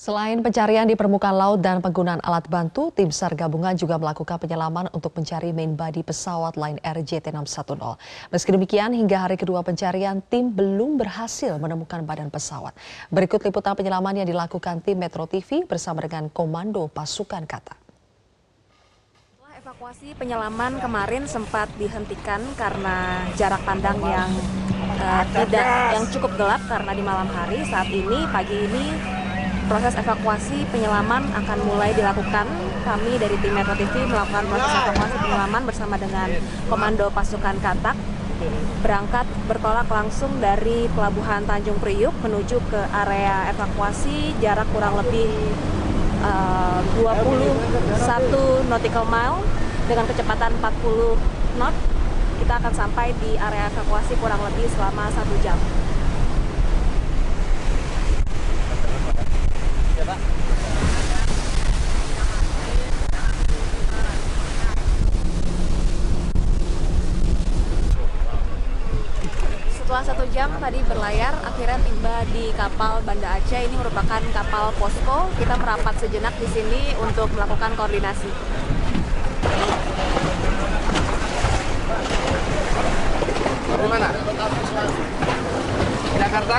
Selain pencarian di permukaan laut dan penggunaan alat bantu, tim SAR gabungan juga melakukan penyelaman untuk mencari main body pesawat Lion Air JT610. Meski demikian, hingga hari kedua pencarian, tim belum berhasil menemukan badan pesawat. Berikut liputan penyelaman yang dilakukan tim Metro TV bersama dengan Komando Pasukan Kata. Setelah evakuasi penyelaman kemarin sempat dihentikan karena jarak pandang yang cukup gelap karena di malam hari. Saat ini, pagi ini, proses evakuasi penyelaman akan mulai dilakukan. Kami dari tim Metro TV melakukan proses evakuasi penyelaman bersama dengan Komando Pasukan Katak. Berangkat bertolak langsung dari Pelabuhan Tanjung Priuk menuju ke area evakuasi jarak kurang lebih 21 nautical mile dengan kecepatan 40 knot. Kita akan sampai di area evakuasi kurang lebih selama 1 jam. Setelah 1 jam tadi berlayar, akhirnya tiba di kapal Banda Aceh. Ini merupakan kapal posko. Kita merapat sejenak di sini untuk melakukan koordinasi. Dari mana? Jakarta.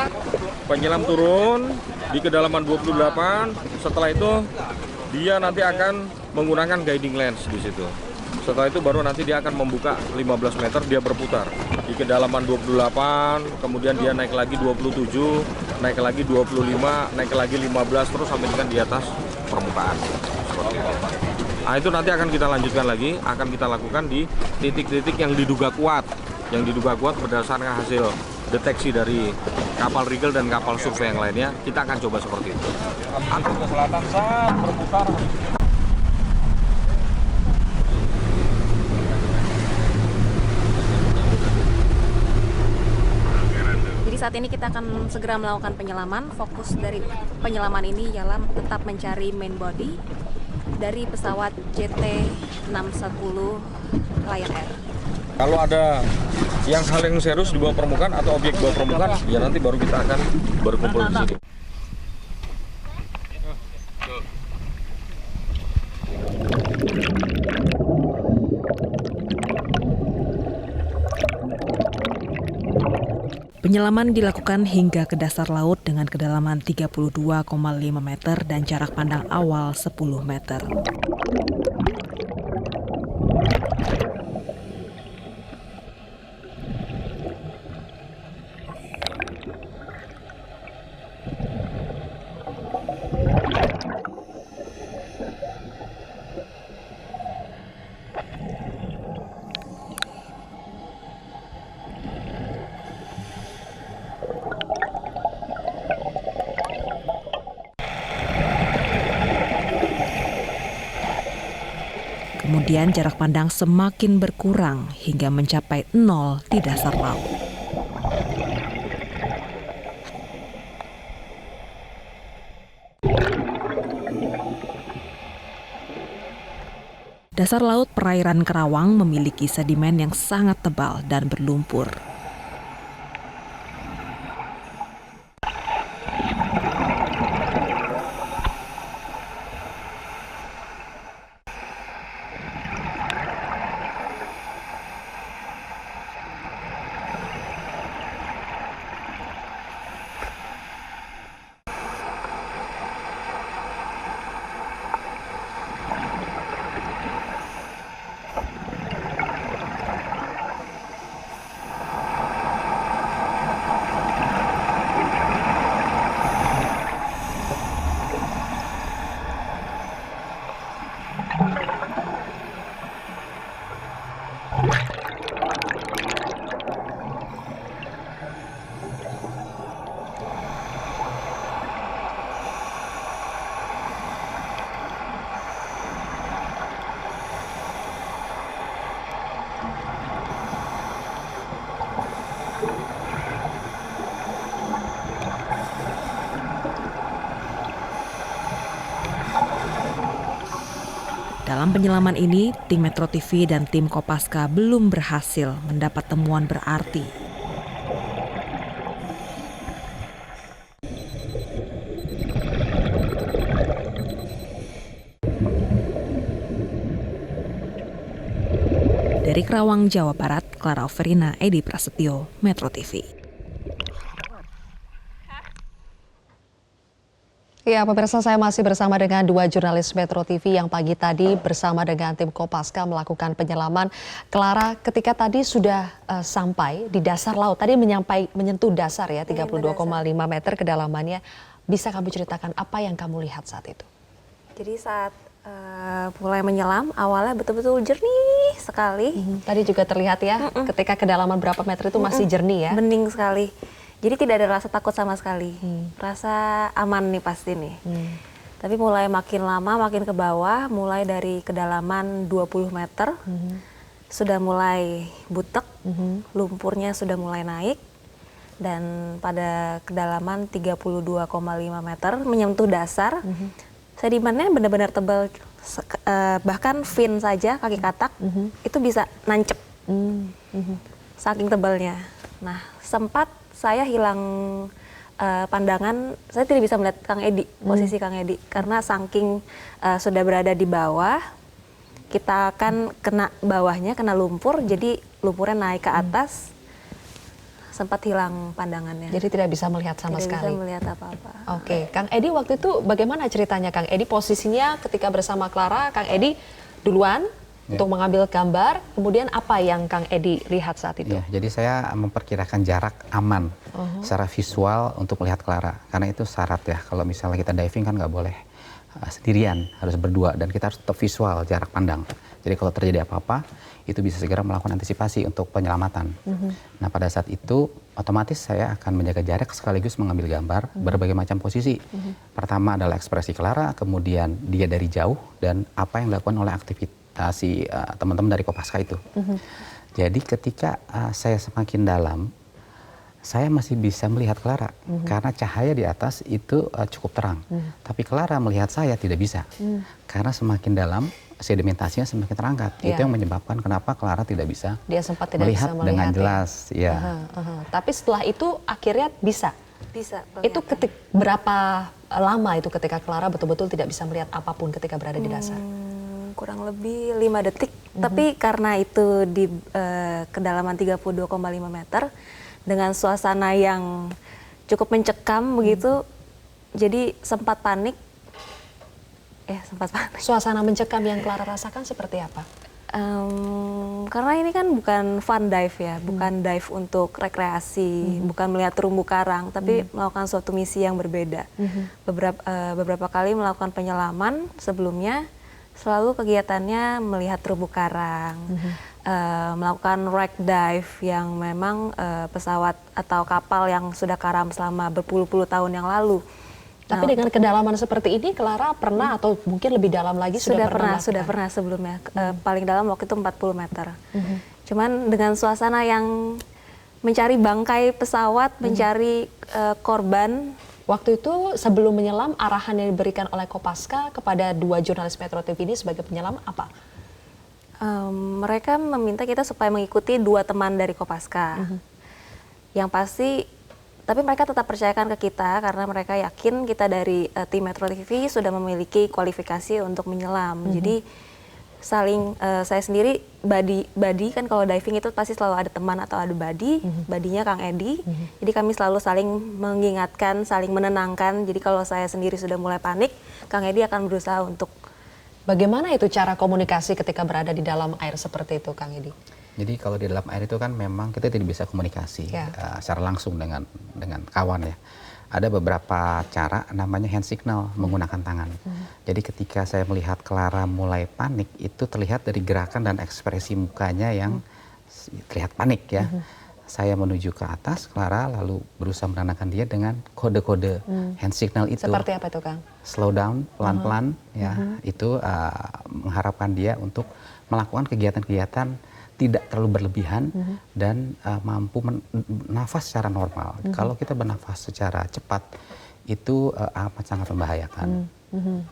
Penyelam turun di kedalaman 28. Setelah itu dia nanti akan menggunakan guiding lens di situ. Setelah itu baru nanti dia akan membuka 15 meter, dia berputar di kedalaman 28, kemudian dia naik lagi 27, naik lagi 25, naik lagi 15, terus sampai dengan di atas permukaan. Seperti itu. Nah, itu nanti akan kita lanjutkan lagi, akan kita lakukan di titik-titik yang diduga kuat berdasarkan hasil deteksi dari kapal rigel dan kapal survei yang lainnya. Kita akan coba seperti itu. Angkut ke selatan saat berputar. Jadi saat ini kita akan segera melakukan penyelaman. Fokus dari penyelaman ini ialah tetap mencari main body dari pesawat JT610 Lion Air. Kalau ada hal yang serius di bawah permukaan atau objek di bawah permukaan, ya nanti baru kita akan berkumpul di sini. Penyelaman dilakukan hingga ke dasar laut dengan kedalaman 32,5 meter dan jarak pandang awal 10 meter. Kemudian jarak pandang semakin berkurang hingga mencapai 0 di dasar laut. Dasar laut perairan Kerawang memiliki sedimen yang sangat tebal dan berlumpur. Dalam penyelaman ini, tim Metro TV dan tim Kopaska belum berhasil mendapat temuan berarti. Dari Kerawang, Jawa Barat, Clara Overina, Edi Prasetyo, Metro TV. Ya, pemirsa, saya masih bersama dengan dua jurnalis Metro TV yang pagi tadi bersama dengan tim Kopaska melakukan penyelaman. Clara, ketika tadi sudah sampai di dasar laut, tadi menyentuh dasar ya, 32,5 meter kedalamannya. Bisa kamu ceritakan apa yang kamu lihat saat itu? Jadi saat mulai menyelam, awalnya betul-betul jernih sekali. Tadi juga terlihat ya, ketika kedalaman berapa meter itu masih jernih ya? Bening sekali. Jadi tidak ada rasa takut sama sekali. Rasa aman nih pasti nih. Tapi mulai makin lama, makin ke bawah, mulai dari kedalaman 20 meter, sudah mulai butek, lumpurnya sudah mulai naik. Dan pada kedalaman 32,5 meter menyentuh dasar, sedimennya benar-benar tebal, bahkan fin saja kaki katak itu bisa nancep, saking tebalnya. Nah, sempat saya hilang pandangan, saya tidak bisa melihat Kang Edi, posisi Kang Edi, karena saking sudah berada di bawah, kita akan kena bawahnya, kena lumpur, jadi lumpurnya naik ke atas, sempat hilang pandangannya. Jadi tidak bisa melihat sama sekali? Tidak bisa melihat apa-apa. Oke, Kang Edi waktu itu bagaimana ceritanya Kang Edi? Posisinya ketika bersama Clara, Kang Edi duluan untuk mengambil gambar, kemudian apa yang Kang Edi lihat saat itu? Ya, jadi saya memperkirakan jarak aman secara visual untuk melihat Clara. Karena itu syarat ya, kalau misalnya kita diving kan nggak boleh sendirian, harus berdua. Dan kita harus tetap visual, jarak pandang. Jadi kalau terjadi apa-apa, itu bisa segera melakukan antisipasi untuk penyelamatan. Nah, pada saat itu otomatis saya akan menjaga jarak sekaligus mengambil gambar berbagai macam posisi. Pertama adalah ekspresi Clara, kemudian dia dari jauh, dan apa yang dilakukan oleh aktivitas teman-teman dari Kopaska itu. Jadi ketika saya semakin dalam, saya masih bisa melihat Clara karena cahaya di atas itu cukup terang. Tapi Clara melihat saya tidak bisa karena semakin dalam sedimentasinya semakin terangkat. Itu yang menyebabkan kenapa Clara tidak bisa Dia sempat tidak melihat bisa melihat dengan jelas. Ya. Tapi setelah itu akhirnya bisa. Bisa. Itu berapa lama itu ketika Clara betul-betul tidak bisa melihat apapun ketika berada di dasar? Kurang lebih 5 detik. Tapi karena itu di kedalaman 32,5 meter dengan suasana yang cukup mencekam begitu, jadi sempat panik. Sempat panik. Suasana mencekam yang Clara rasakan seperti apa? Karena ini kan bukan fun dive ya, bukan dive untuk rekreasi, bukan melihat terumbu karang, tapi melakukan suatu misi yang berbeda. Beberapa kali melakukan penyelaman sebelumnya, selalu kegiatannya melihat terumbu karang, melakukan wreck dive yang memang pesawat atau kapal yang sudah karam selama berpuluh-puluh tahun yang lalu. Tapi dengan kedalaman seperti ini, Clara pernah atau mungkin lebih dalam lagi sudah pernah sebelumnya. Paling dalam waktu itu 40 meter. Cuman dengan suasana yang mencari bangkai pesawat, mencari korban. Waktu itu sebelum menyelam, arahan yang diberikan oleh Kopaska kepada dua jurnalis Metro TV ini sebagai penyelam apa? Mereka meminta kita supaya mengikuti dua teman dari Kopaska. Yang pasti, tapi mereka tetap percayakan ke kita karena mereka yakin kita dari tim Metro TV sudah memiliki kualifikasi untuk menyelam. Jadi saling, saya sendiri buddy kan kalau diving itu pasti selalu ada teman atau ada buddy-nya Kang Edi. Jadi kami selalu saling mengingatkan, saling menenangkan. Jadi kalau saya sendiri sudah mulai panik, Kang Edi akan berusaha untuk. Bagaimana itu cara komunikasi ketika berada di dalam air seperti itu, Kang Edi? Jadi kalau di dalam air itu kan memang kita tidak bisa komunikasi secara langsung dengan kawan ya. Ada beberapa cara namanya hand signal menggunakan tangan. Jadi ketika saya melihat Clara mulai panik, itu terlihat dari gerakan dan ekspresi mukanya yang terlihat panik ya. Saya menuju ke atas, Clara lalu berusaha menenangkan dia dengan kode-kode hand signal itu. Seperti apa itu, Kang? Slow down, pelan-pelan ya. Itu mengharapkan dia untuk melakukan kegiatan-kegiatan tidak terlalu berlebihan dan mampu bernafas secara normal. Kalau kita bernafas secara cepat itu amat sangat membahayakan.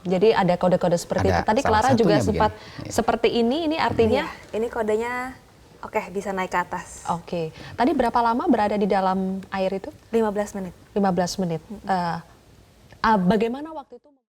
Jadi ada kode-kode seperti itu. Tadi Clara juga sempat seperti ini artinya? Ini kodenya oke, bisa naik ke atas. Oke. Tadi berapa lama berada di dalam air itu? 15 menit. 15 menit. Bagaimana waktu itu?